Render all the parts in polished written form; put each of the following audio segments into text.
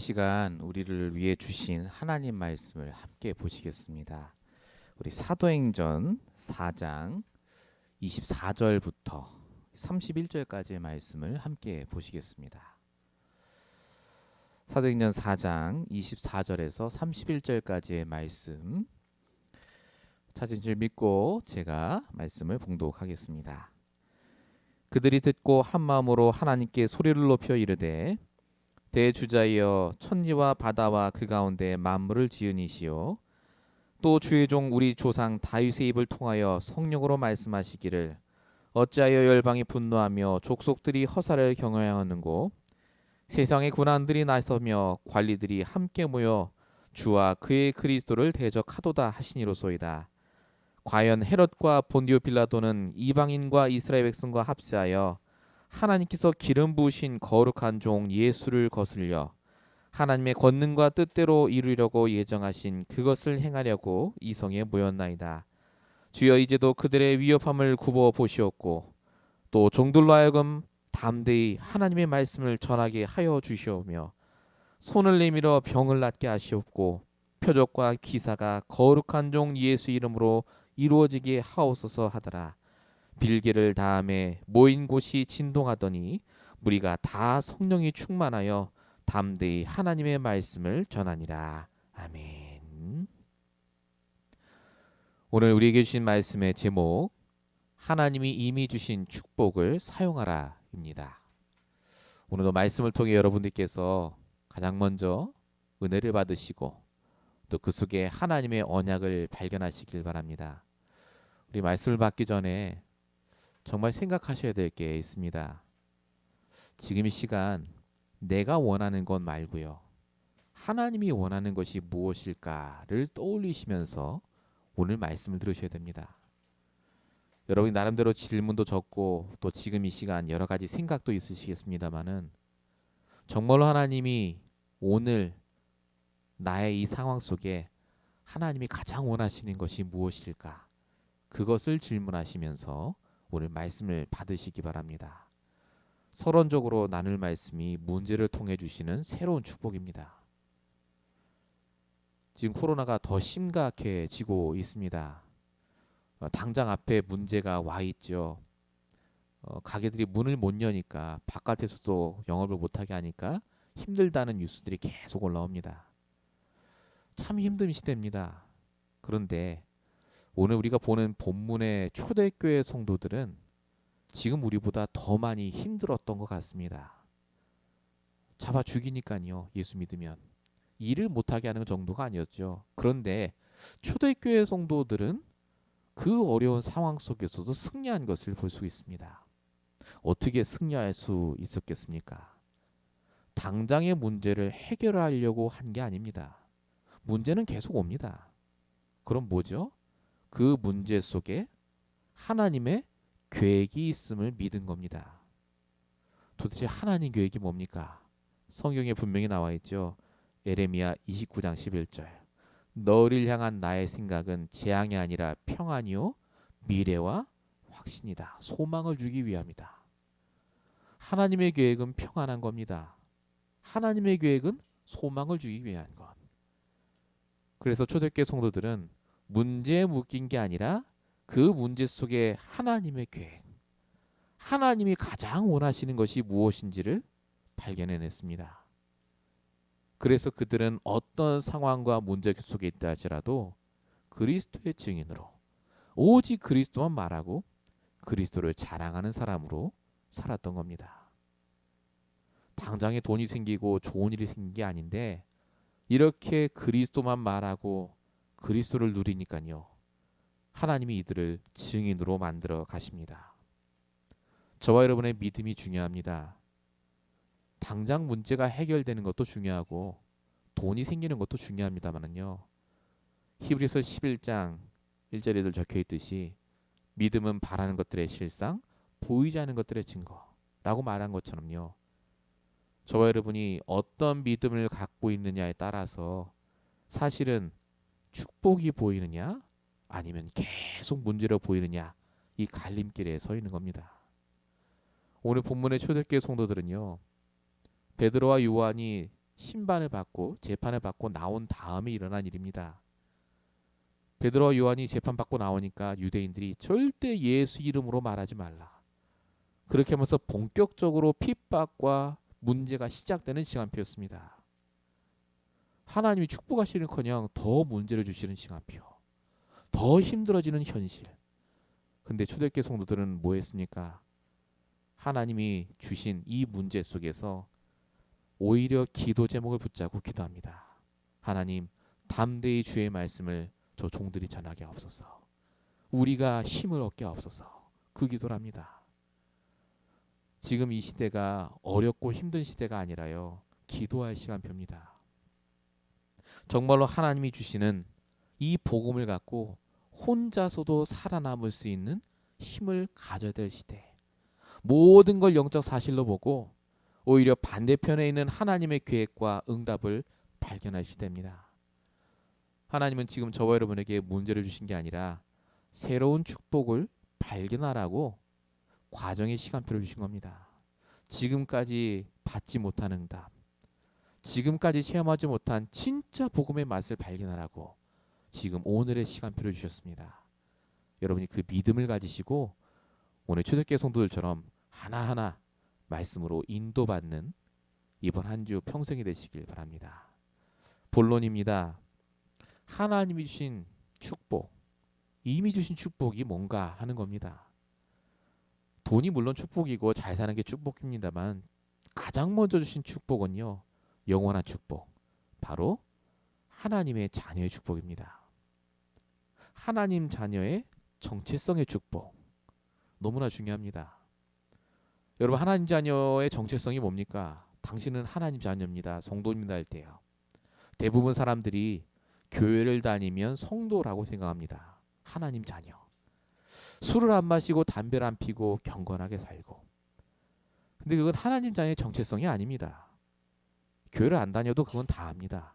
시간 우리를 위해 주신 하나님 말씀을 함께 보시겠습니다. 우리 사도행전 4장 24절부터 31절까지의 말씀을 함께 보시겠습니다. 사도행전 4장 24절에서 31절까지의 말씀 찾은 줄 믿고 제가 말씀을 봉독하겠습니다. 그들이 듣고 한 마음으로 하나님께 소리를 높여 이르되 대주자여 천지와 바다와 그 가운데 만물을 지은 이시요 또 주의 종 우리 조상 다윗의 입을 통하여 성령으로 말씀하시기를 어찌하여 열방이 분노하며 족속들이 허사를 경외하는고 세상의 군왕들이 나서며 관리들이 함께 모여 주와 그의 그리스도를 대적하도다 하시니로소이다. 과연 헤롯과 본디오 빌라도는 이방인과 이스라엘 백성과 합세하여 하나님께서 기름 부으신 거룩한 종 예수를 거슬려 하나님의 권능과 뜻대로 이루려고 예정하신 그것을 행하려고 이 성에 모였나이다. 주여 이제도 그들의 위협함을 굽어 보시옵고 또 종들로 하여금 담대히 하나님의 말씀을 전하게 하여 주시오며 손을 내밀어 병을 낫게 하시옵고 표적과 기사가 거룩한 종 예수 이름으로 이루어지게 하옵소서 하더라. 빌개를 다음에 모인 곳이 진동하더니 무리가 다 성령이 충만하여 담대히 하나님의 말씀을 전하니라. 아멘. 오늘 우리에게 주신 말씀의 제목 하나님이 이미 주신 축복을 사용하라입니다. 오늘도 말씀을 통해 여러분들께서 가장 먼저 은혜를 받으시고 또 그 속에 하나님의 언약을 발견하시길 바랍니다. 우리 말씀을 받기 전에 정말 생각하셔야 될 게 있습니다. 지금 이 시간 내가 원하는 건 말고요. 하나님이 원하는 것이 무엇일까를 떠올리시면서 오늘 말씀을 들으셔야 됩니다. 여러분이 나름대로 질문도 적고 또 지금 이 시간 여러 가지 생각도 있으시겠습니다만은 정말로 하나님이 오늘 나의 이 상황 속에 하나님이 가장 원하시는 것이 무엇일까? 그것을 질문하시면서 오늘 말씀을 받으시기 바랍니다. 서론적으로 나눌 말씀이 문제를 통해 주시는 새로운 축복입니다. 지금 코로나가 더 심각해지고 있습니다. 당장 앞에 문제가 와 있죠. 가게들이 문을 못 여니까 바깥에서도 영업을 못하게 하니까 힘들다는 뉴스들이 계속 올라옵니다. 참 힘든 시대입니다. 그런데 오늘 우리가 보는 본문의 초대교회 성도들은 지금 우리보다 더 많이 힘들었던 것 같습니다. 잡아 죽이니까요. 예수 믿으면 일을 못하게 하는 정도가 아니었죠. 그런데 초대교회 성도들은 그 어려운 상황 속에서도 승리한 것을 볼 수 있습니다. 어떻게 승리할 수 있었겠습니까? 당장의 문제를 해결하려고 한 게 아닙니다. 문제는 계속 옵니다. 그럼 뭐죠? 그 문제 속에 하나님의 계획이 있음을 믿은 겁니다. 도대체 하나님 계획이 뭡니까? 성경에 분명히 나와 있죠. 예레미야 29장 11절. 너를 향한 나의 생각은 재앙이 아니라 평안이요 미래와 확신이다. 소망을 주기 위함이다. 하나님의 계획은 평안한 겁니다. 하나님의 계획은 소망을 주기 위한 것. 그래서 초대교회 성도들은 문제에 묶인 게 아니라 그 문제 속에 하나님의 계획, 하나님이 가장 원하시는 것이 무엇인지를 발견해냈습니다. 그래서 그들은 어떤 상황과 문제 속에 있다 할지라도 그리스도의 증인으로 오직 그리스도만 말하고 그리스도를 자랑하는 사람으로 살았던 겁니다. 당장에 돈이 생기고 좋은 일이 생긴 게 아닌데 이렇게 그리스도만 말하고 그리스도를 누리니까요. 하나님이 이들을 증인으로 만들어 가십니다. 저와 여러분의 믿음이 중요합니다. 당장 문제가 해결되는 것도 중요하고 돈이 생기는 것도 중요합니다만은요. 히브리서 11장 1절에도 적혀 있듯이 믿음은 바라는 것들의 실상, 보이지 않는 것들의 증거라고 말한 것처럼요. 저와 여러분이 어떤 믿음을 갖고 있느냐에 따라서 사실은 축복이 보이느냐 아니면 계속 문제로 보이느냐 이 갈림길에 서 있는 겁니다. 오늘 본문의 초대교회 성도들은요. 베드로와 요한이 심판을 받고 재판을 받고 나온 다음에 일어난 일입니다. 베드로와 요한이 재판받고 나오니까 유대인들이 절대 예수 이름으로 말하지 말라. 그렇게 하면서 본격적으로 핍박과 문제가 시작되는 시간표였습니다. 하나님이 축복하시는커녕 더 문제를 주시는 시간표, 더 힘들어지는 현실. 근데 초대교회 성도들은 뭐 했습니까? 하나님이 주신 이 문제 속에서 오히려 기도 제목을 붙잡고 기도합니다. 하나님, 담대히 주의 말씀을 저 종들이 전하게 하옵소서. 우리가 힘을 얻게 하옵소서. 그 기도를 합니다. 지금 이 시대가 어렵고 힘든 시대가 아니라요, 기도할 시간표입니다. 정말로 하나님이 주시는 이 복음을 갖고 혼자서도 살아남을 수 있는 힘을 가져야 될 시대. 모든 걸 영적 사실로 보고 오히려 반대편에 있는 하나님의 계획과 응답을 발견할 시대입니다. 하나님은 지금 저와 여러분에게 문제를 주신 게 아니라 새로운 축복을 발견하라고 과정의 시간표를 주신 겁니다. 지금까지 받지 못한 응답, 지금까지 체험하지 못한 진짜 복음의 맛을 발견하라고 지금 오늘의 시간표를 주셨습니다. 여러분이 그 믿음을 가지시고 오늘 초대교회 성도들처럼 하나하나 말씀으로 인도받는 이번 한 주 평생이 되시길 바랍니다. 본론입니다. 하나님이 주신 축복, 이미 주신 축복이 뭔가 하는 겁니다. 돈이 물론 축복이고 잘 사는 게 축복입니다만 가장 먼저 주신 축복은요, 영원한 축복, 바로 하나님의 자녀의 축복입니다. 하나님 자녀의 정체성의 축복, 너무나 중요합니다. 여러분, 하나님 자녀의 정체성이 뭡니까? 당신은 하나님 자녀입니다, 성도입니다 할 때요, 대부분 사람들이 교회를 다니면 성도라고 생각합니다. 하나님 자녀. 술을 안 마시고 담배를 안 피고 경건하게 살고. 근데 그건 하나님 자녀의 정체성이 아닙니다. 교회를 안 다녀도 그건 다 압니다.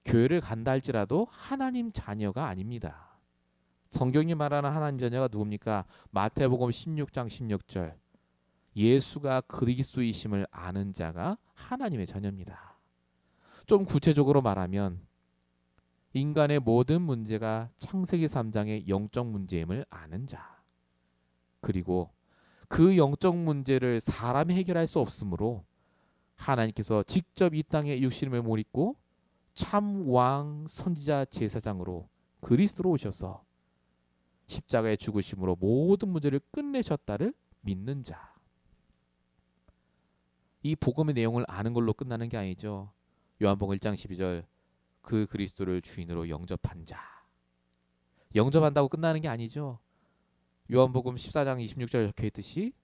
교회를 간다 할지라도 하나님 자녀가 아닙니다. 성경이 말하는 하나님 자녀가 누굽니까? 마태복음 16장 16절. 예수가 그리스도이심을 아는 자가 하나님의 자녀입니다. 좀 구체적으로 말하면 인간의 모든 문제가 창세기 3장의 영적 문제임을 아는 자, 그리고 그 영적 문제를 사람이 해결할 수 없으므로 하나님께서 직접 이 땅에 육신을 못 입고 참 왕 선지자 제사장으로 그리스도로 오셔서 십자가의 죽으심으로 모든 문제를 끝내셨다를 믿는 자. 이 복음의 내용을 아는 걸로 끝나는 게 아니죠. 요한복음 1장 12절, 그 그리스도를 주인으로 영접한 자. 영접한다고 끝나는 게 아니죠. 요한복음 14장 26절 적혀 있듯이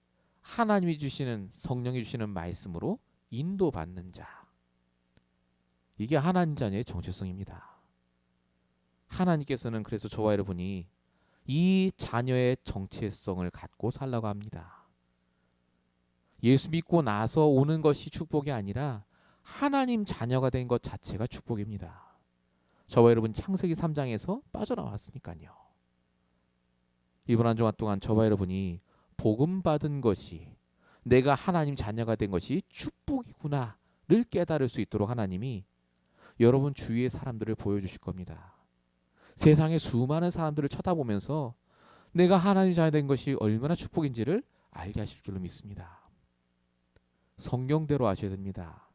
하나님이 주시는, 성령이 주시는 말씀으로 인도받는 자. 이게 하나님 자녀의 정체성입니다. 하나님께서는 그래서 저와 여러분이 이 자녀의 정체성을 갖고 살라고 합니다. 예수 믿고 나서 오는 것이 축복이 아니라 하나님 자녀가 된 것 자체가 축복입니다. 저와 여러분 창세기 3장에서 빠져나왔으니까요. 이번 한 주간 동안 저와 여러분이 복음 받은 것이, 내가 하나님 자녀가 된 것이 축복이구나를 깨달을 수 있도록 하나님이 여러분 주위의 사람들을 보여주실 겁니다. 세상의 수많은 사람들을 쳐다보면서 내가 하나님 자녀 된 것이 얼마나 축복인지를 알게 하실 줄로 믿습니다. 성경대로 아셔야 됩니다.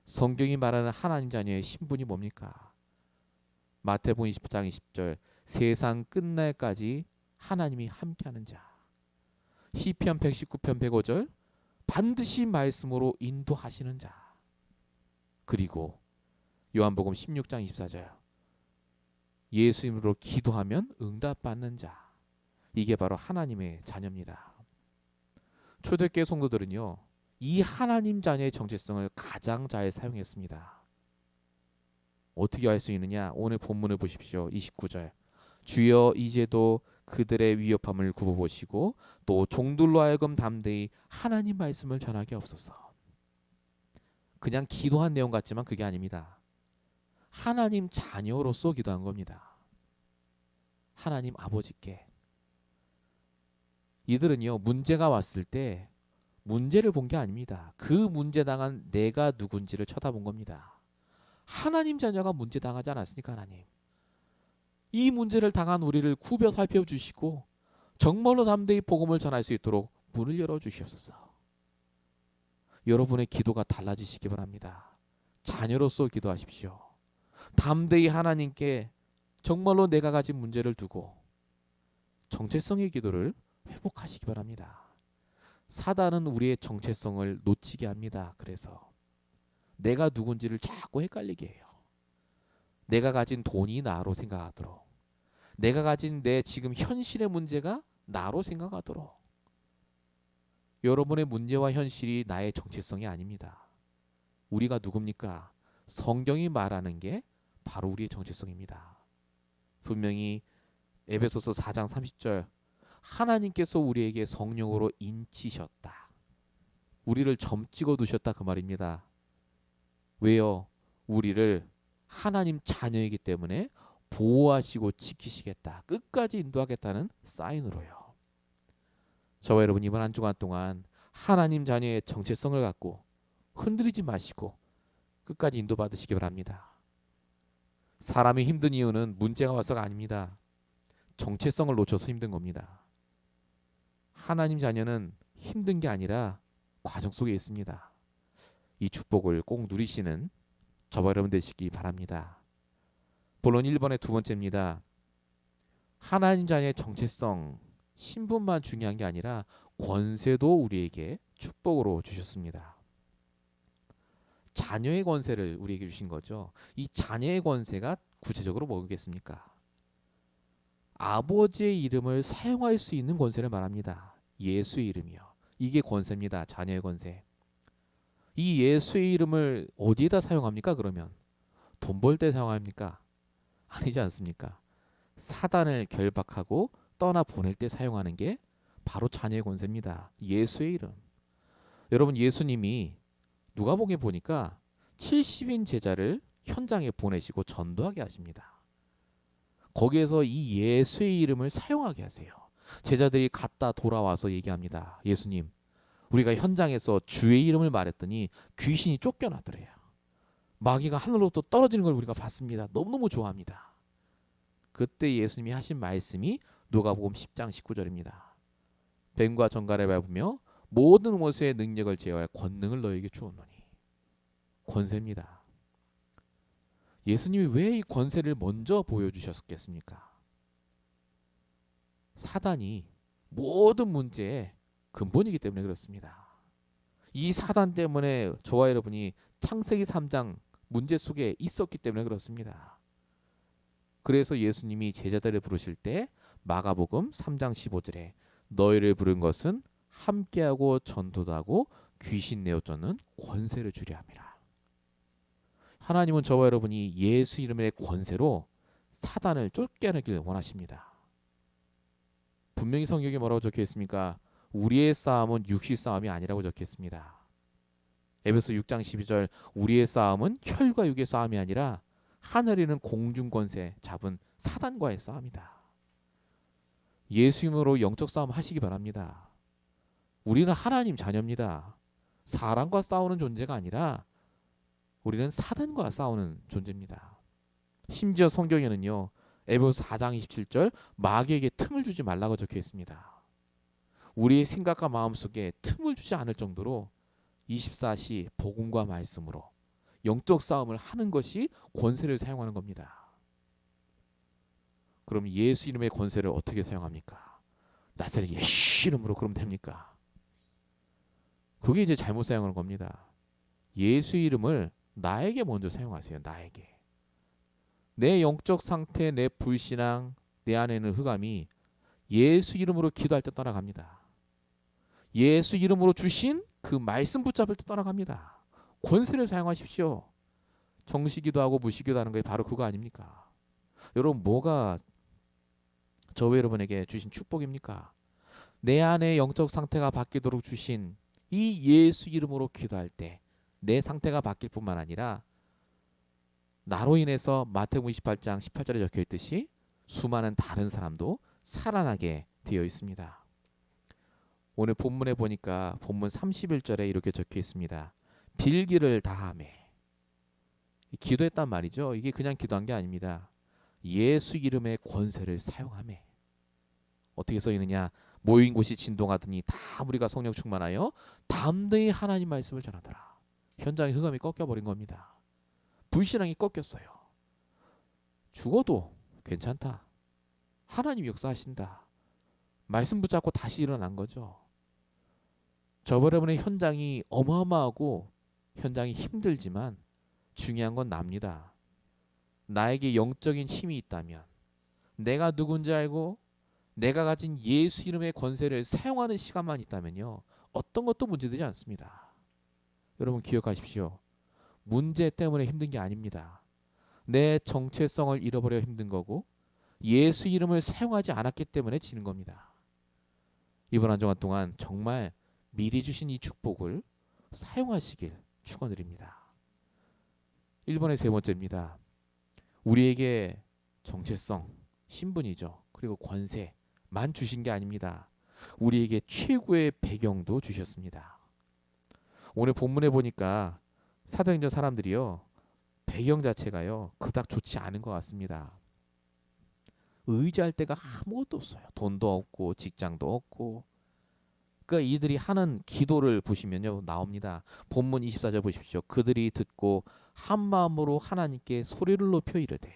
성경이 말하는 하나님 자녀의 신분이 뭡니까? 마태복음 20장 20절, 세상 끝날까지 하나님이 함께하는 자. 시편 119편 105절, 반드시 말씀으로 인도하시는 자. 그리고 요한복음 16장 24절, 예수 이름으로 기도하면 응답받는 자. 이게 바로 하나님의 자녀입니다. 초대교회 성도들은요, 이 하나님 자녀의 정체성을 가장 잘 사용했습니다. 어떻게 할 수 있느냐? 오늘 본문을 보십시오. 29절. 주여 이제도 그들의 위협함을 굽어보시고 또 종들로 하여금 담대히 하나님 말씀을 전하게 하옵소서. 그냥 기도한 내용 같지만 그게 아닙니다. 하나님 자녀로서 기도한 겁니다. 하나님 아버지께. 이들은요, 문제가 왔을 때 문제를 본 게 아닙니다. 그 문제 당한 내가 누군지를 쳐다본 겁니다. 하나님 자녀가 문제 당하지 않았습니까, 하나님? 이 문제를 당한 우리를 구별 살펴주시고 정말로 담대히 복음을 전할 수 있도록 문을 열어주시옵소서. 여러분의 기도가 달라지시기 바랍니다. 자녀로서 기도하십시오. 담대히 하나님께 정말로 내가 가진 문제를 두고 정체성의 기도를 회복하시기 바랍니다. 사단은 우리의 정체성을 놓치게 합니다. 그래서 내가 누군지를 자꾸 헷갈리게 해요. 내가 가진 돈이 나로 생각하도록, 내가 가진 내 지금 현실의 문제가 나로 생각하도록. 여러분의 문제와 현실이 나의 정체성이 아닙니다. 우리가 누굽니까? 성경이 말하는 게 바로 우리의 정체성입니다. 분명히 에베소서 4장 30절, 하나님께서 우리에게 성령으로 인치셨다. 우리를 점 찍어 두셨다, 그 말입니다. 왜요? 우리를 하나님 자녀이기 때문에 보호하시고 지키시겠다, 끝까지 인도하겠다는 사인으로요. 저와 여러분, 이번 한 주간 동안 하나님 자녀의 정체성을 갖고 흔들리지 마시고 끝까지 인도받으시기 바랍니다. 사람이 힘든 이유는 문제가 와서가 아닙니다. 정체성을 놓쳐서 힘든 겁니다. 하나님 자녀는 힘든 게 아니라 과정 속에 있습니다. 이 축복을 꼭 누리시는 저와 여러분 되시기 바랍니다. 본론 1번의 두 번째입니다. 하나님 자녀의 정체성, 신분만 중요한 게 아니라 권세도 우리에게 축복으로 주셨습니다. 자녀의 권세를 우리에게 주신 거죠. 이 자녀의 권세가 구체적으로 뭐겠습니까? 아버지의 이름을 사용할 수 있는 권세를 말합니다. 예수의 이름이요. 이게 권세입니다. 자녀의 권세. 이 예수의 이름을 어디에다 사용합니까? 그러면 돈 벌 때 사용합니까? 아니지 않습니까? 사단을 결박하고 떠나 보낼 때 사용하는 게 바로 자녀의 권세입니다. 예수의 이름. 여러분, 예수님이 누가복음에 보니까 70인 제자를 현장에 보내시고 전도하게 하십니다. 거기에서 이 예수의 이름을 사용하게 하세요. 제자들이 갔다 돌아와서 얘기합니다. 예수님, 우리가 현장에서 주의 이름을 말했더니 귀신이 쫓겨나더래요. 마귀가 하늘로부터 떨어지는 걸 우리가 봤습니다. 너무너무 좋아합니다. 그때 예수님이 하신 말씀이 누가복음 10장 19절입니다. 뱀과 정갈에 밟으며 모든 원수의 능력을 제어할 권능을 너에게 주었노니. 권세입니다. 예수님이 왜 이 권세를 먼저 보여주셨겠습니까? 사단이 모든 문제의 근본이기 때문에 그렇습니다. 이 사단 때문에 저와 여러분이 창세기 3장 문제 속에 있었기 때문에 그렇습니다. 그래서 예수님이 제자들을 부르실 때 마가복음 3장 15절에 너희를 부른 것은 함께하고 전도도 하고 귀신 내어 쫓는 권세를 주려 함이라. 하나님은 저와 여러분이 예수 이름의 권세로 사단을 쫓겨내길 원하십니다. 분명히 성경에 뭐라고 적혀 있습니까? 우리의 싸움은 육시 싸움이 아니라고 적혀 있습니다. 에베소 6장 12절, 우리의 싸움은 혈과 육의 싸움이 아니라 하늘에 있는 공중 권세 잡은 사단과의 싸움이다. 예수 이름으로 영적 싸움 하시기 바랍니다. 우리는 하나님 자녀입니다. 사람과 싸우는 존재가 아니라 우리는 사단과 싸우는 존재입니다. 심지어 성경에는요, 에베소 4장 27절 마귀에게 틈을 주지 말라고 적혀 있습니다. 우리의 생각과 마음속에 틈을 주지 않을 정도로 24시 복음과 말씀으로 영적 싸움을 하는 것이 권세를 사용하는 겁니다. 그럼 예수 이름의 권세를 어떻게 사용합니까? 나사렛 예수 이름으로 그러면 됩니까? 그게 이제 잘못 사용하는 겁니다. 예수 이름을 나에게 먼저 사용하세요. 나에게. 내 영적 상태, 내 불신앙, 내 안에 있는 흑암이 예수 이름으로 기도할 때 떠나갑니다. 예수 이름으로 주신 그 말씀 붙잡을 때 떠나갑니다. 권세를 사용하십시오. 정시기도하고 무시기도하는 게 바로 그거 아닙니까? 여러분, 뭐가 저와 여러분에게 주신 축복입니까? 내 안의 영적 상태가 바뀌도록 주신 이 예수 이름으로 기도할 때 내 상태가 바뀔 뿐만 아니라 나로 인해서 마태복음 28장 18절에 적혀 있듯이 수많은 다른 사람도 살아나게 되어 있습니다. 오늘 본문에 보니까 본문 31절에 이렇게 적혀 있습니다. 빌기를 다하매. 기도했단 말이죠. 이게 그냥 기도한 게 아닙니다. 예수 이름의 권세를 사용하매. 어떻게 써 있느냐? 모인 곳이 진동하더니 다 무리가 성령 충만하여 담대히 하나님 말씀을 전하더라. 현장의 흑암이 꺾여버린 겁니다. 불신앙이 꺾였어요. 죽어도 괜찮다. 하나님 역사하신다. 말씀 붙잡고 다시 일어난 거죠. 저번에 현장이 어마어마하고 현장이 힘들지만 중요한 건 납니다. 나에게 영적인 힘이 있다면 내가 누군지 알고 내가 가진 예수 이름의 권세를 사용하는 시간만 있다면요. 어떤 것도 문제되지 않습니다. 여러분 기억하십시오. 문제 때문에 힘든 게 아닙니다. 내 정체성을 잃어버려 힘든 거고 예수 이름을 사용하지 않았기 때문에 지는 겁니다. 이번 한 주간 동안 정말 미리 주신 이 축복을 사용하시길 축원드립니다. 1번의 세 번째입니다. 우리에게 정체성, 신분이죠. 그리고 권세만 주신 게 아닙니다. 우리에게 최고의 배경도 주셨습니다. 오늘 본문에 보니까 사도행전 사람들이요. 배경 자체가요. 그닥 좋지 않은 것 같습니다. 의지할 데가 아무것도 없어요. 돈도 없고 직장도 없고. 그러니까 이들이 하는 기도를 보시면요. 나옵니다. 본문 24절 보십시오. 그들이 듣고 한 마음으로 하나님께 소리를 높여 이르되.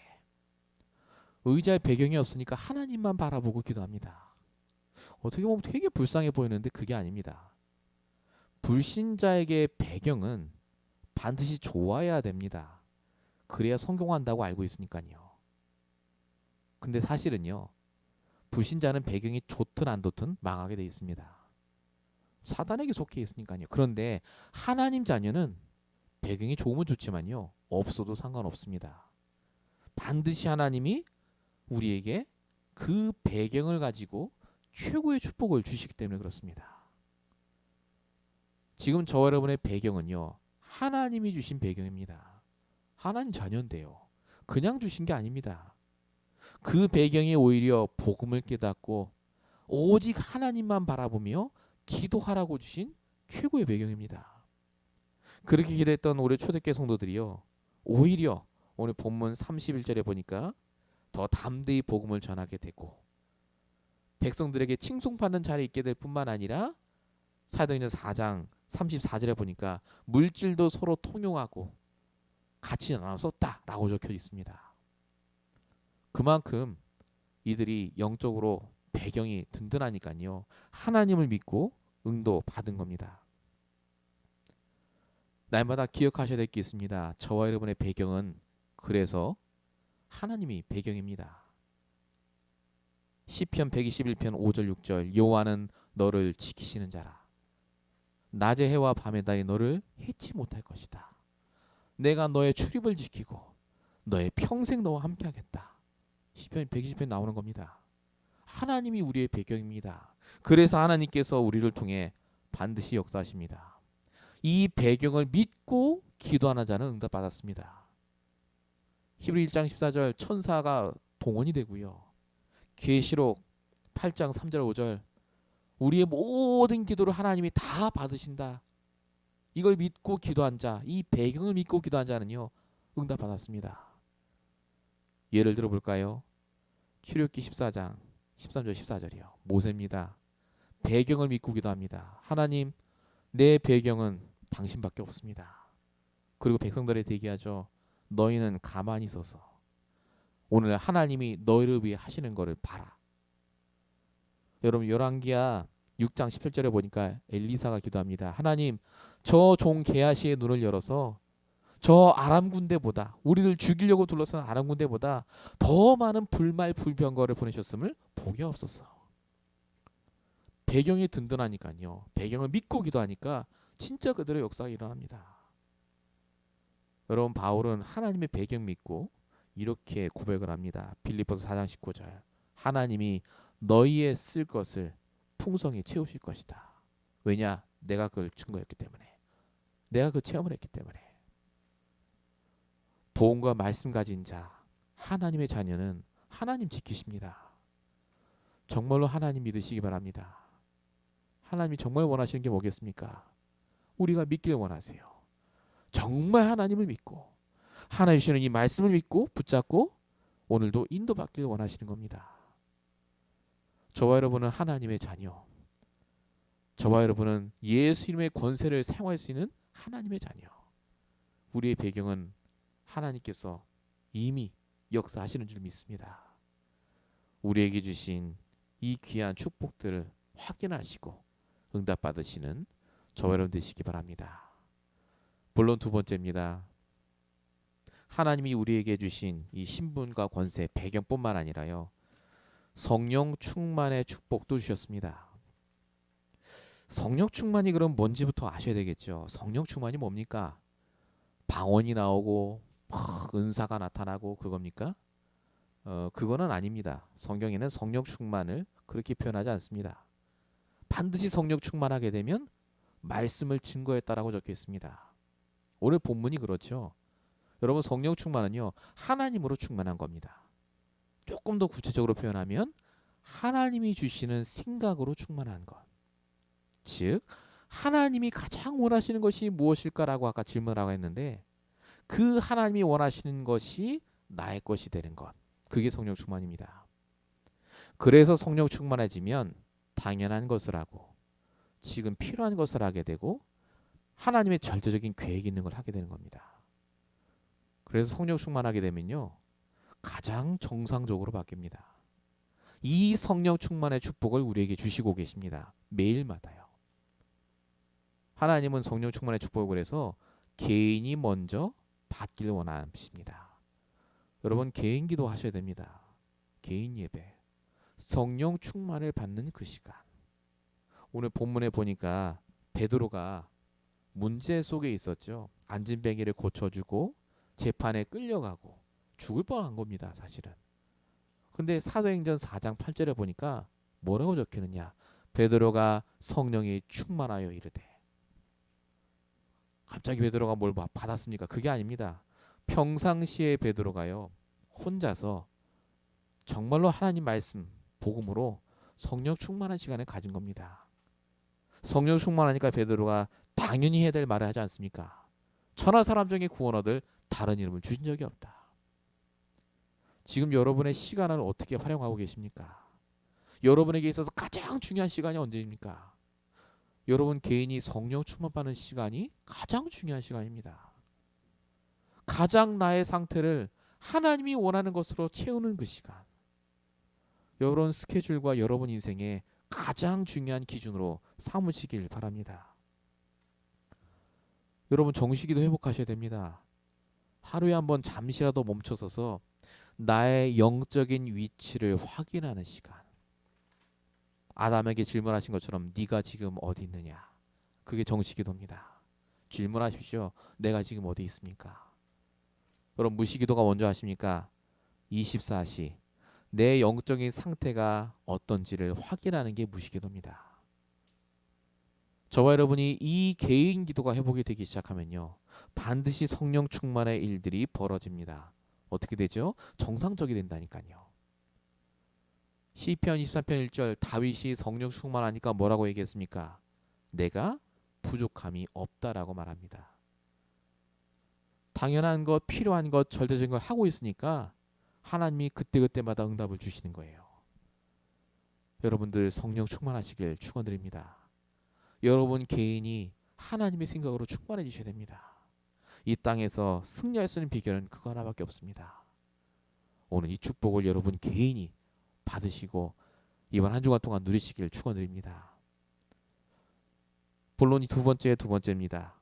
의지할 배경이 없으니까 하나님만 바라보고 기도합니다. 어떻게 보면 되게 불쌍해 보이는데 그게 아닙니다. 불신자에게 배경은 반드시 좋아야 됩니다. 그래야 성공한다고 알고 있으니까요. 근데 사실은요. 불신자는 배경이 좋든 안 좋든 망하게 돼 있습니다. 사단에게 속해 있으니까요. 그런데 하나님 자녀는 배경이 좋으면 좋지만요. 없어도 상관없습니다. 반드시 하나님이 우리에게 그 배경을 가지고 최고의 축복을 주시기 때문에 그렇습니다. 지금 저와 여러분의 배경은요. 하나님이 주신 배경입니다. 하나님 자녀인데요. 그냥 주신 게 아닙니다. 그 배경이 오히려 복음을 깨닫고 오직 하나님만 바라보며 기도하라고 주신 최고의 배경입니다. 그렇게 기도했던 우리 초대교회 성도들이요. 오히려 오늘 본문 31절에 보니까 더 담대히 복음을 전하게 되고 백성들에게 칭송받는 자리에 있게 될 뿐만 아니라 사도행전 4장 34절에 보니까 물질도 서로 통용하고 같이 나눠 썼다라고 적혀 있습니다. 그만큼 이들이 영적으로 배경이 든든하니까요. 하나님을 믿고 응도 받은 겁니다. 날마다 기억하셔야 될 게 있습니다. 저와 여러분의 배경은 그래서 하나님이 배경입니다. 시편 121편 5절 6절 여호와는 너를 지키시는 자라. 낮의 해와 밤의 달이 너를 해치 못할 것이다. 내가 너의 출입을 지키고 너의 평생 너와 함께하겠다. 시편 120편 나오는 겁니다. 하나님이 우리의 배경입니다. 그래서 하나님께서 우리를 통해 반드시 역사하십니다. 이 배경을 믿고 기도하는 자는 응답받았습니다. 히브리 1장 14절 천사가 동원이 되고요. 계시록 8장 3절 5절 우리의 모든 기도를 하나님이 다 받으신다. 이걸 믿고 기도한 자, 이 배경을 믿고 기도한 자는요. 응답받았습니다. 예를 들어 볼까요? 출애굽기 14장 13절 14절이요. 모세입니다. 배경을 믿고 기도합니다. 하나님, 내 배경은 당신밖에 없습니다. 그리고 백성들에 대기하죠. 너희는 가만히 있어서 오늘 하나님이 너희를 위해 하시는 것을 봐라. 여러분 열왕기하 6장 17절에 보니까 엘리사가 기도합니다. 하나님, 저 종 게하시의 눈을 열어서 저 아람 군대보다 우리를 죽이려고 둘러싼 아람 군대보다 더 많은 불말 불병거를 보내셨음을 보게 없었어. 배경이 든든하니까요. 배경을 믿고 기도하니까 진짜 그대로 역사가 일어납니다. 여러분 바울은 하나님의 배경 믿고 이렇게 고백을 합니다. 빌립보서 4장 19절 하나님이 너희의 쓸 것을 풍성히 채우실 것이다. 왜냐? 내가 그걸 증거했기 때문에. 내가 그 체험을 했기 때문에. 복음과 말씀 가진 자, 하나님의 자녀는 하나님 지키십니다. 정말로 하나님 믿으시기 바랍니다. 하나님이 정말 원하시는 게 뭐겠습니까? 우리가 믿길 원하세요. 정말 하나님을 믿고 하나님 주시는 이 말씀을 믿고 붙잡고 오늘도 인도받길 원하시는 겁니다. 저와 여러분은 하나님의 자녀. 저와 여러분은 예수 이름의 권세를 사용할 수 있는 하나님의 자녀. 우리의 배경은 하나님께서 이미 역사하시는 줄 믿습니다. 우리에게 주신 이 귀한 축복들을 확인하시고 응답받으시는 저와 여러분 되시기 바랍니다. 본론 두 번째입니다. 하나님이 우리에게 주신 이 신분과 권세, 배경뿐만 아니라요. 성령 충만의 축복도 주셨습니다. 성령 충만이 그럼 뭔지부터 아셔야 되겠죠. 성령 충만이 뭡니까? 방언이 나오고 막 은사가 나타나고 그겁니까? 그거는 아닙니다. 성경에는 성령 충만을 그렇게 표현하지 않습니다. 반드시 성령 충만하게 되면 말씀을 증거했다라고 적혀 있습니다. 오늘 본문이 그렇죠. 여러분 성령 충만은요. 하나님으로 충만한 겁니다. 조금 더 구체적으로 표현하면 하나님이 주시는 생각으로 충만한 것. 즉 하나님이 가장 원하시는 것이 무엇일까라고 아까 질문하고 했는데 그 하나님이 원하시는 것이 나의 것이 되는 것. 그게 성령 충만입니다. 그래서 성령 충만해지면 당연한 것을 하고 지금 필요한 것을 하게 되고 하나님의 절대적인 계획이 있는 걸 하게 되는 겁니다. 그래서 성령 충만하게 되면요. 가장 정상적으로 바뀝니다. 이 성령 충만의 축복을 우리에게 주시고 계십니다. 매일마다요. 하나님은 성령 충만의 축복을 해서 개인이 먼저 받길 원하십니다. 여러분 개인 기도 하셔야 됩니다. 개인 예배. 성령 충만을 받는 그 시간. 오늘 본문에 보니까 베드로가 문제 속에 있었죠. 안진뱅이를 고쳐주고 재판에 끌려가고 죽을 뻔한 겁니다. 사실은. 근데 사도행전 4장 8절에 보니까 뭐라고 적혀있느냐. 베드로가 성령이 충만하여 이르되. 갑자기 베드로가 뭘 받았습니까? 그게 아닙니다. 평상시에 베드로가요. 혼자서 정말로 하나님 말씀 복음으로 성령 충만한 시간을 가진 겁니다. 성령 충만하니까 베드로가 당연히 해야 될 말을 하지 않습니까? 천하 사람 중에 구원 얻을 다른 이름을 주신 적이 없다. 지금 여러분의 시간을 어떻게 활용하고 계십니까? 여러분에게 있어서 가장 중요한 시간이 언제입니까? 여러분 개인이 성령 충만받는 시간이 가장 중요한 시간입니다. 가장 나의 상태를 하나님이 원하는 것으로 채우는 그 시간. 여러분 스케줄과 여러분 인생의 가장 중요한 기준으로 삼으시길 바랍니다. 여러분 정식기도 회복하셔야 됩니다. 하루에 한번 잠시라도 멈춰서서 나의 영적인 위치를 확인하는 시간. 아담에게 질문하신 것처럼 네가 지금 어디 있느냐. 그게 정식기도입니다. 질문하십시오. 내가 지금 어디 있습니까? 여러분 무시기도가 먼저 하십니까? 24시 내 영적인 상태가 어떤지를 확인하는 게 무시기도입니다. 저와 여러분이 이 개인 기도가 회복이 되기 시작하면요. 반드시 성령 충만의 일들이 벌어집니다. 어떻게 되죠? 정상적이 된다니까요. 시편 23편 1절 다윗이 성령 충만하니까 뭐라고 얘기했습니까? 내가 부족함이 없다라고 말합니다. 당연한 것, 필요한 것, 절대적인 걸 하고 있으니까 하나님이 그때그때마다 응답을 주시는 거예요. 여러분들 성령 충만하시길 축원드립니다. 여러분 개인이 하나님의 생각으로 충만해지셔야 됩니다. 이 땅에서 승리할 수 있는 비결은 그거 하나밖에 없습니다. 오늘 이 축복을 여러분 개인이 받으시고 이번 한 주간 동안 누리시길 축원드립니다. 본론이 두 번째입니다.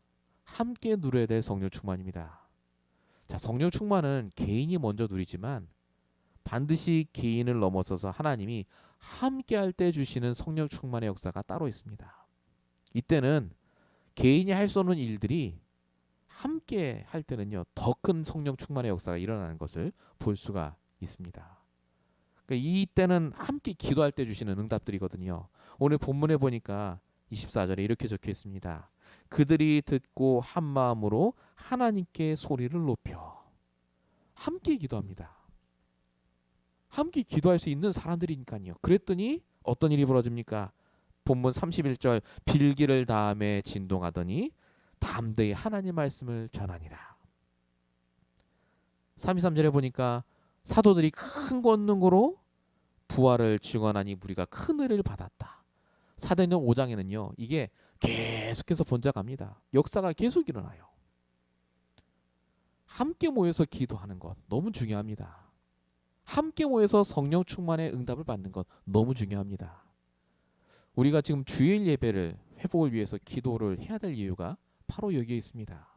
함께 누려야 될 성령 충만입니다. 자, 성령 충만은 개인이 먼저 누리지만 반드시 개인을 넘어서서 하나님이 함께 할 때 주시는 성령 충만의 역사가 따로 있습니다. 이때는 개인이 할 수 없는 일들이 함께 할 때는요, 더 큰 성령 충만의 역사가 일어나는 것을 볼 수가 있습니다. 그러니까 이때는 함께 기도할 때 주시는 응답들이거든요. 오늘 본문에 보니까 24절에 이렇게 적혀 있습니다. 그들이 듣고 한 마음으로 하나님께 소리를 높여. 함께 기도합니다. 함께 기도할 수 있는 사람들이니까요. 그랬더니 어떤 일이 벌어집니까? 본문 31절 빌기를 다음에 진동하더니 담대히 하나님 말씀을 전하니라. 33절에 보니까 사도들이 큰 권능으로 부활을 증언하니 무리가 큰 은혜를 받았다. 사도행전 5장에는요. 이게 계속해서 번져갑니다. 역사가 계속 일어나요. 함께 모여서 기도하는 것 너무 중요합니다. 함께 모여서 성령 충만의 응답을 받는 것 너무 중요합니다. 우리가 지금 주일 예배를 회복을 위해서 기도를 해야 될 이유가 바로 여기에 있습니다.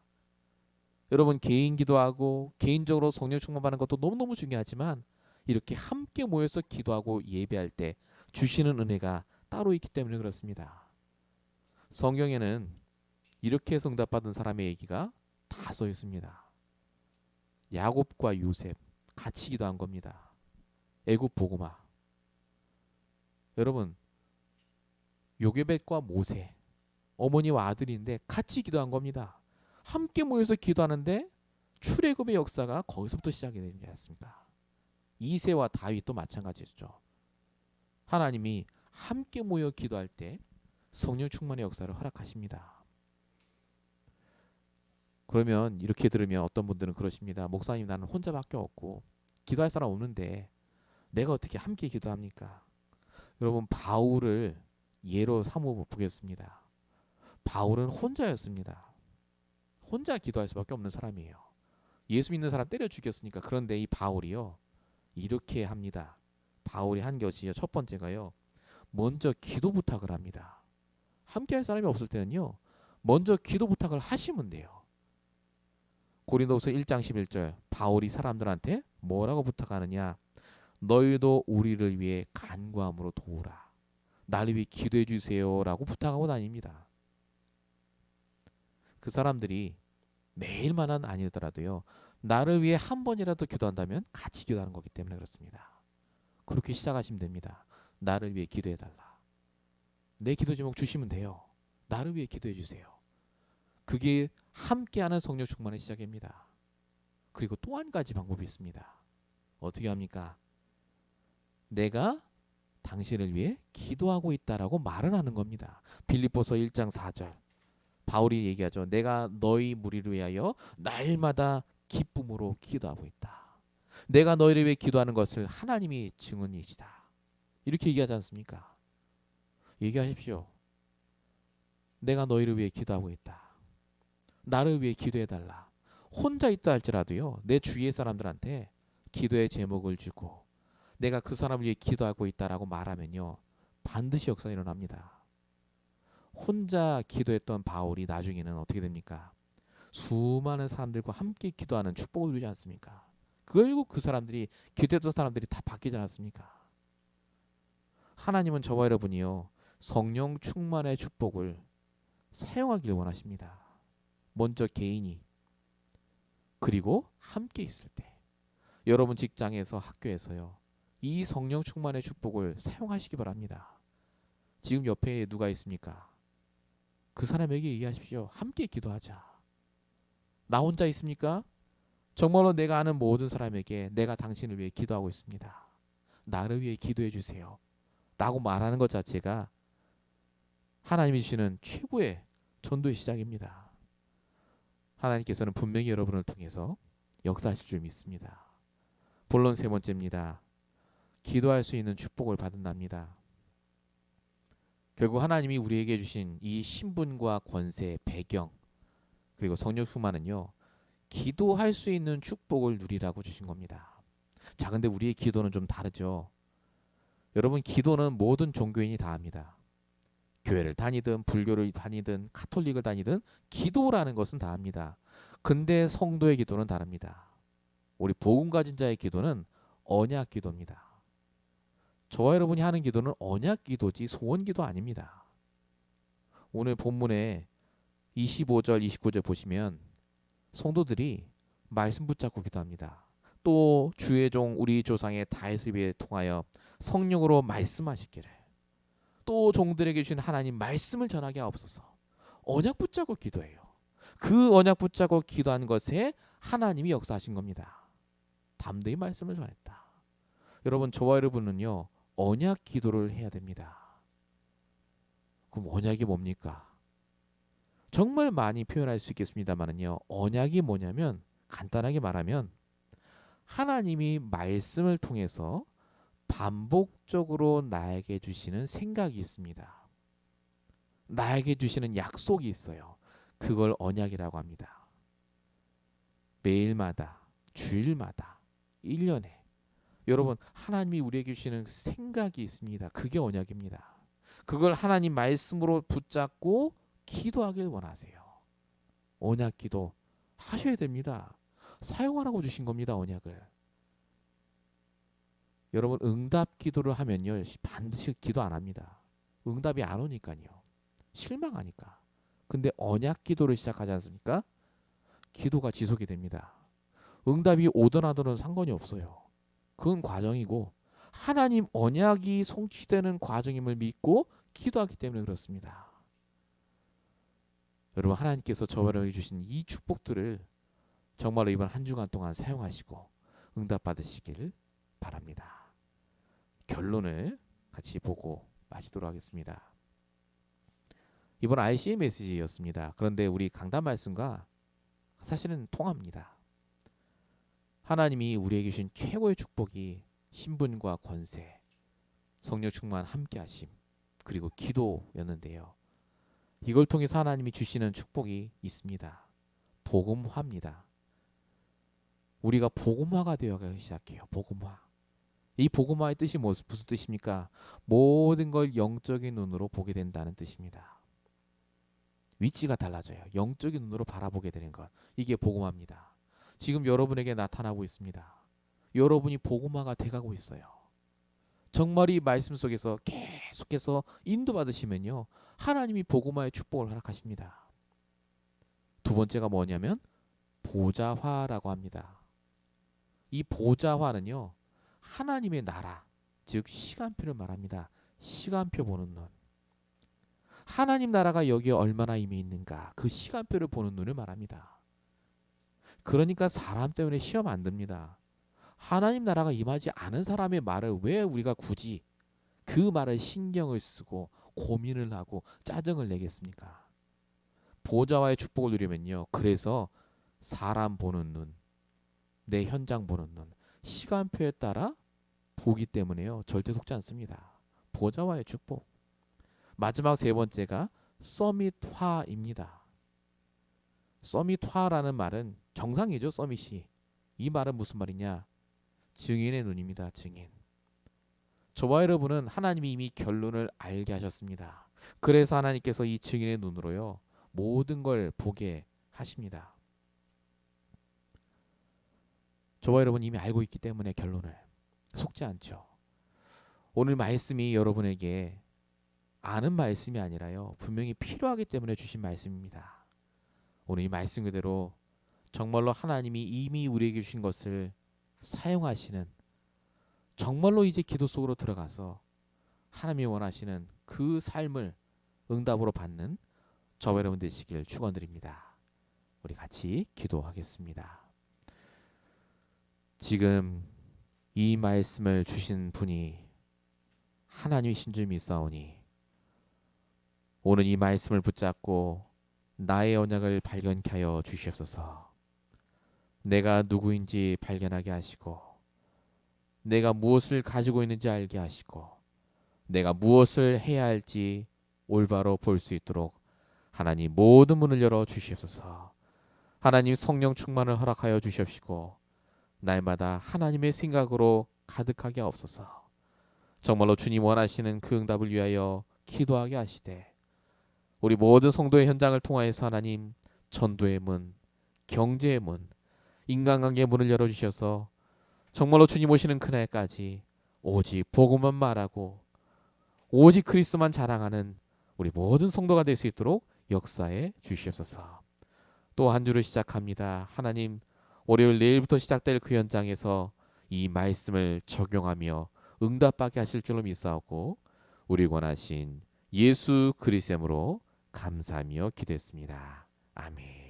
여러분 개인 기도하고 개인적으로 성령 충만받는 것도 너무너무 중요하지만 이렇게 함께 모여서 기도하고 예배할 때 주시는 은혜가 따로 있기 때문에 그렇습니다. 성경에는 이렇게 해서 응답받은 사람의 얘기가 다 써 있습니다. 야곱과 요셉 같이 기도한 겁니다. 애굽 보고마. 여러분 요게벳과 모세 어머니와 아들인데 같이 기도한 겁니다. 함께 모여서 기도하는데 출애굽의 역사가 거기서부터 시작이 되지 않습니까? 이새와 다윗도 마찬가지죠. 하나님이 함께 모여 기도할 때 성령 충만의 역사를 허락하십니다. 그러면 이렇게 들으면 어떤 분들은 그러십니다. 목사님 나는 혼자밖에 없고 기도할 사람 없는데 내가 어떻게 함께 기도합니까? 여러분 바울을 예로 삼어 보겠습니다. 바울은 혼자였습니다. 혼자 기도할 수밖에 없는 사람이에요. 예수 믿는 사람 때려 죽였으니까. 그런데 이 바울이요 이렇게 합니다. 바울이 한 것이요 첫 번째가요 먼저 기도 부탁을 합니다. 함께 할 사람이 없을 때는요 먼저 기도 부탁을 하시면 돼요. 고린도후서 1장 11절 바울이 사람들한테 뭐라고 부탁하느냐? 너희도 우리를 위해 간구함으로 도우라. 나를 위해 기도해 주세요라고 부탁하고 다닙니다. 그 사람들이 매일만은 아니더라도요. 나를 위해 한 번이라도 기도한다면 같이 기도하는 거기 때문에 그렇습니다. 그렇게 시작하시면 됩니다. 나를 위해 기도해 달라. 내 기도 제목 주시면 돼요. 나를 위해 기도해 주세요. 그게 함께하는 성령 충만의 시작입니다. 그리고 또 한 가지 방법이 있습니다. 어떻게 합니까? 내가 당신을 위해 기도하고 있다라고 말을 하는 겁니다. 빌립보서 1장 4절 바울이 얘기하죠. 내가 너희 무리를 위하여 날마다 기쁨으로 기도하고 있다. 내가 너희를 위해 기도하는 것을 하나님이 증언이시다. 이렇게 얘기하지 않습니까? 얘기하십시오. 내가 너희를 위해 기도하고 있다. 나를 위해 기도해달라. 혼자 있다 할지라도요. 내 주위의 사람들한테 기도의 제목을 주고 내가 그 사람을 위해 기도하고 있다라고 말하면요. 반드시 역사가 일어납니다. 혼자 기도했던 바울이 나중에는 어떻게 됩니까? 수많은 사람들과 함께 기도하는 축복을 누리지 않습니까? 결국 그 사람들이 기도했던 사람들이 다 바뀌지 않았습니까? 하나님은 저와 여러분이요. 성령 충만의 축복을 사용하기를 원하십니다. 먼저 개인이 그리고 함께 있을 때 여러분 직장에서 학교에서요. 이 성령 충만의 축복을 사용하시기 바랍니다. 지금 옆에 누가 있습니까? 그 사람에게 얘기하십시오. 함께 기도하자. 나 혼자 있습니까? 정말로 내가 아는 모든 사람에게 내가 당신을 위해 기도하고 있습니다. 나를 위해 기도해 주세요. 라고 말하는 것 자체가 하나님이 주시는 최고의 전도의 시작입니다. 하나님께서는 분명히 여러분을 통해서 역사하실 줄 믿습니다. 본론 세 번째입니다. 기도할 수 있는 축복을 받는답니다. 결국 하나님이 우리에게 주신 이 신분과 권세, 배경 그리고 성령 충만은요. 기도할 수 있는 축복을 누리라고 주신 겁니다. 자, 근데 우리의 기도는 좀 다르죠. 여러분 기도는 모든 종교인이 다 합니다. 교회를 다니든 불교를 다니든 카톨릭을 다니든 기도라는 것은 다 합니다. 근데 성도의 기도는 다릅니다. 우리 복음 가진 자의 기도는 언약 기도입니다. 저와 여러분이 하는 기도는 언약 기도지 소원 기도 아닙니다. 오늘 본문에 25절 29절 보시면 성도들이 말씀 붙잡고 기도합니다. 또 주의 종 우리 조상의 다윗을 위해 통하여 성령으로 말씀하시기를 또 종들에게 주신 하나님 말씀을 전하게 하옵소서. 언약 붙잡고 기도해요. 그 언약 붙잡고 기도한 것에 하나님이 역사하신 겁니다. 담대히 말씀을 전했다. 여러분 저와 여러분은요. 언약 기도를 해야 됩니다. 그럼 언약이 뭡니까? 정말 많이 표현할 수 있겠습니다만은요. 언약이 뭐냐면 간단하게 말하면 하나님이 말씀을 통해서 반복적으로 나에게 주시는 생각이 있습니다. 나에게 주시는 약속이 있어요. 그걸 언약이라고 합니다. 매일마다, 주일마다, 1년에 여러분 하나님이 우리에게 주시는 생각이 있습니다. 그게 언약입니다. 그걸 하나님 말씀으로 붙잡고 기도하길 원하세요. 언약 기도 하셔야 됩니다. 사용하라고 주신 겁니다. 언약을. 여러분 응답 기도를 하면요 반드시 기도 안 합니다. 응답이 안 오니까요. 실망하니까. 근데 언약 기도를 시작하지 않습니까? 기도가 지속이 됩니다. 응답이 오든 안 오든 상관이 없어요. 그건 과정이고 하나님 언약이 성취되는 과정임을 믿고 기도하기 때문에 그렇습니다. 여러분 하나님께서 저와 주신 이 축복들을 정말로 이번 한 주간 동안 사용하시고 응답 받으시길 바랍니다. 결론을 같이 보고 마치도록 하겠습니다. 이번 IC의 메시지였습니다. 그런데 우리 강단 말씀과 사실은 통합니다. 하나님이 우리에게 주신 최고의 축복이 신분과 권세, 성령 충만 함께 하심, 그리고 기도였는데요. 이걸 통해서 하나님이 주시는 축복이 있습니다. 복음화입니다. 우리가 복음화가 되어가기 시작해요. 복음화. 이 복음화의 뜻이 무슨 뜻입니까? 모든 걸 영적인 눈으로 보게 된다는 뜻입니다. 위치가 달라져요. 영적인 눈으로 바라보게 되는 것. 이게 복음화입니다. 지금 여러분에게 나타나고 있습니다. 여러분이 복음화가 돼가고 있어요. 정말 이 말씀 속에서 계속해서 인도받으시면요. 하나님이 복음화의 축복을 허락하십니다. 두 번째가 뭐냐면 보좌화라고 합니다. 이 보좌화는요. 하나님의 나라, 즉 시간표를 말합니다. 시간표 보는 눈. 하나님 나라가 여기에 얼마나 임해 있는가 그 시간표를 보는 눈을 말합니다. 그러니까 사람 때문에 시험 안 듭니다. 하나님 나라가 임하지 않은 사람의 말을 왜 우리가 굳이 그 말을 신경을 쓰고 고민을 하고 짜증을 내겠습니까? 보좌와의 축복을 누리면요. 그래서 사람 보는 눈, 내 현장 보는 눈, 시간표에 따라 보기 때문에요. 절대 속지 않습니다. 보좌와의 축복. 마지막 세 번째가 서밋화입니다. 서밋화라는 말은 정상이죠. 서밋이. 이 말은 무슨 말이냐? 증인의 눈입니다. 증인. 저와 여러분은 하나님이 이미 결론을 알게 하셨습니다. 그래서 하나님께서 이 증인의 눈으로요. 모든 걸 보게 하십니다. 저와 여러분 이미 알고 있기 때문에 결론을 속지 않죠. 오늘 말씀이 여러분에게 아는 말씀이 아니라요. 분명히 필요하기 때문에 주신 말씀입니다. 오늘 이 말씀 그대로 정말로 하나님이 이미 우리에게 주신 것을 사용하시는 정말로 이제 기도 속으로 들어가서 하나님이 원하시는 그 삶을 응답으로 받는 저와 여러분 되시길 축원드립니다. 우리 같이 기도하겠습니다. 지금 이 말씀을 주신 분이 하나님이신 줄 믿사오니 오늘 이 말씀을 붙잡고 나의 언약을 발견케 하여 주시옵소서. 내가 누구인지 발견하게 하시고 내가 무엇을 가지고 있는지 알게 하시고 내가 무엇을 해야 할지 올바로 볼 수 있도록 하나님 모든 문을 열어 주시옵소서. 하나님 성령 충만을 허락하여 주시옵시고 날마다 하나님의 생각으로 가득하게 하옵소서. 정말로 주님 원하시는 그 응답을 위하여 기도하게 하시되 우리 모든 성도의 현장을 통하여서 하나님 전도의 문, 경제의 문, 인간관계의 문을 열어주셔서 정말로 주님 오시는 그날까지 오직 복음만 말하고 오직 그리스도만 자랑하는 우리 모든 성도가 될 수 있도록 역사해 주시옵소서. 또 한 주를 시작합니다. 하나님 월요일 내일부터 시작될 그 현장에서 이 말씀을 적용하며 응답받게 하실 줄로 믿사오고 우리 원하신 예수 그리스도로 감사하며 기도했습니다. 아멘.